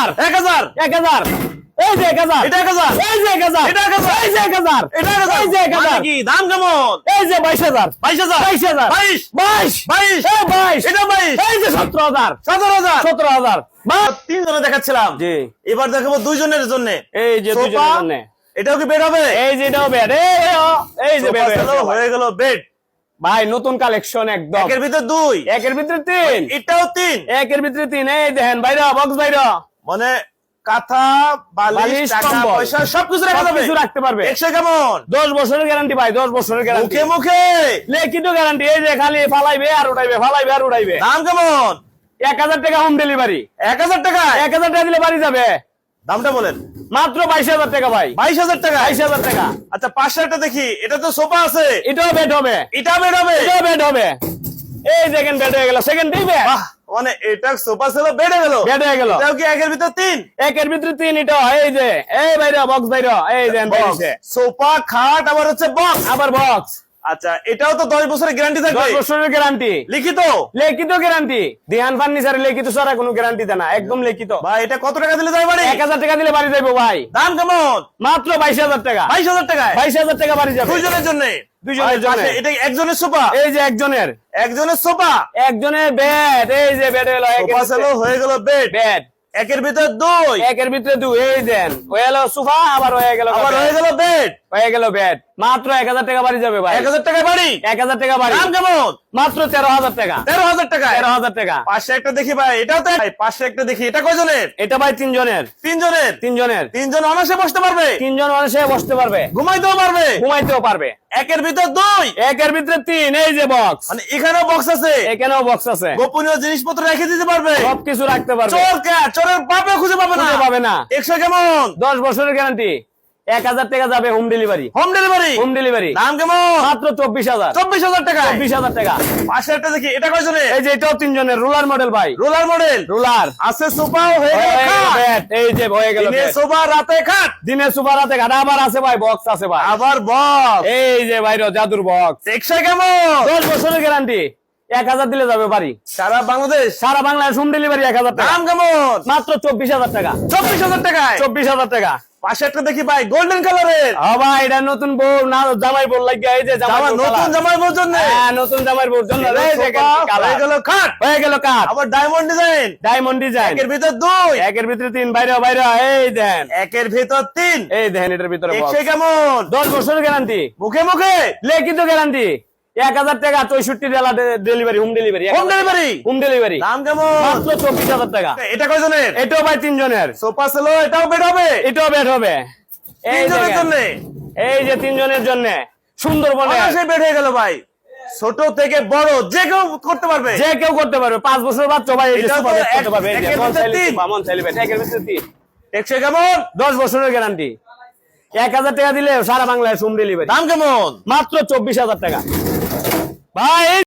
1000 1000 1000 এই যে 1000 এটা 1000 এই যে 1000 এটা 1000 এই যে 1000 এটা 1000 এই যে 1000 কি দাম কেমন এই যে 22000 22000 22 22 এটা 22 এই যে 17000 তিন জনে দেখাচ্ছিলাম জি এবার দেখাবো দুইজনের জন্য এই যে দুইজনের জন্য এটাও কি বেড হবে এই যে এটাও বেড এই যে বেড হয়ে গেল বেড ভাই নতুন কালেকশন একদম একের ভিতর দুই একের ভিতর তিন এটাও তিন একের ভিতর তিন এই দেখেন বাইরে বক্স বাইরে মানে কাঁথা বালিশ টাকা পয়সা সবকিছু রাখা যাবে কিছু রাখতে পারবে 100 কেমন 10 বছরের গ্যারান্টি ভাই 10 বছরের গ্যারান্টি মুখে মুখে লিখিত গ্যারান্টি এই যে খালি ফালাইবে আর উঠাইবে ফালাইবে আর উঠাইবে দাম কেমন 1000 টাকা হোম ডেলিভারি 1000 টাকা 1000 টাকা দিলে বাড়ি যাবে দামটা বলেন মাত্র 22000 টাকা ভাই 22000 টাকা 22000 টাকা আচ্ছা পাশে একটা দেখি এটা তো সোফা আছে এটাও বেড হবে এটা বেড হবে এটাও বেড হবে এই দেখেন বেড হয়ে গেল সেকেন্ড দিবে মানে এটা সোফা ছিল বেড হয়ে গেল এটাও কি একের ভিতর তিন একের ভিতর তিন এটা এই যে এই বাইরে বক্স বাইরে এই দেন বাইরে সোফা খাট আবার হচ্ছে বক্স আবার বক্স আচ্ছা এটাও তো 10 বছরের গ্যারান্টি থাকবে 10 বছরের গ্যারান্টি লিখিত গ্যারান্টি দিহান ফার্নিচারে লিখিত ছাড়া কোনো গ্যারান্টি দেয় না একদম লিখিত ভাই এটা কত টাকা দিলে যাবে বাড়ি 1000 টাকা দিলে বাড়ি যাবে ভাই দাম কেমন মাত্র 22000 টাকা 22000 টাকা 22000 টাকা বাড়ি যাবে দুইজনের জন্য এটা একজনের সোফা এই যে একজনের সোফা একজনের বেড এই যে বেড হয়ে গেল বেড একের ভিতর দুই এই দেন হয়ে গেল সোফা আবার হয়ে গেল বেড মাত্র 1000 টাকা বাড়ি যাবে ভাই 1000 টাকা বাড়ি 1000 টাকা বাড়ি দাম কেমন মাত্র 13000 টাকা 13000 টাকা পাশে একটা দেখি ভাই এটাও তো পাশে একটা দেখি এটা কয়জনের এটা ভাই তিনজনের তিনজন অনাসে বসতে পারবে তিনজন অনাসে বসতে পারবে ঘুমাইতেও পারবে একের ভিতর দুই একের ভিতর তিন এই যে বক্স মানে এখানেও বক্স আছে গোপনীয় জিনিসপত্র রেখে দিতে পারবে সবকিছু রাখতে পারবে চোরের পাবে খুঁজে পাবে না 100 কেমন 10 বছরের গ্যারান্টি 1000 টাকা যাবে হোম ডেলিভারি দাম কেমন মাত্র 24000 টাকা 24000 টাকা পাশে একটা দেখি এটা কয়জনের এই যে এটাও তিনজনের রোলার মডেল ভাই রোলার আছে সোফা হয়ে গেল বেড এই যে হয়ে গেল দিনে সোফা রাতে খাট আবার আছে ভাই বক্স আছে ভাই আবার বক্স এই যে ভাইরো জাদুর বক্স 100 কেমন 10 বছরের গ্যারান্টি 1000 দিলে যাবে বাড়ি সারা বাংলাদেশ হোম ডেলিভারি 1000 টাকা দাম কেমন মাত্র 24000 টাকা 24000 টাকা পাশে একটা দেখি ভাই গোল্ডেন কালারের ভাই এটা নতুন বউ না জামাই বউ লাগিয়া এই যে নতুন জামাই বউর জন্য নতুন জামাই বউর জন্য এই দেখেন হয়ে গেল কাট আবার ডায়মন্ড ডিজাইন একের ভিতর দুই একের ভিতর তিন বাইরে এই দেন একের ভিতর তিন এই দেখেন এটার ভিতরে বক্স কেমন 10 বছরের গ্যারান্টি মুখে লিখিত গ্যারান্টি 1000 টাকা 64 জেলা ডেলিভারি হোম ডেলিভারি দাম কেমন মাত্র 24000 টাকা এটা কয়জনের এটাও ভাই তিনজনের সোফা ছিল এটাও বেড হবে তিনজনের জন্য এই যে তিনজনের জন্য সুন্দরবনে সেই বেড হয়ে গেল ভাই ছোট থেকে বড় যে কেউ করতে পারবে 5 বছর বাচ্চা ভাই এটা করতে পারবে এই যে মন চাইলে একের ভিতর তিন 100 কেমন 10 বছরের গ্যারান্টি 1000 টাকা দিলে সারা বাংলাদেশ হোম ডেলিভারি দাম কেমন মাত্র 24000 টাকা ভাই।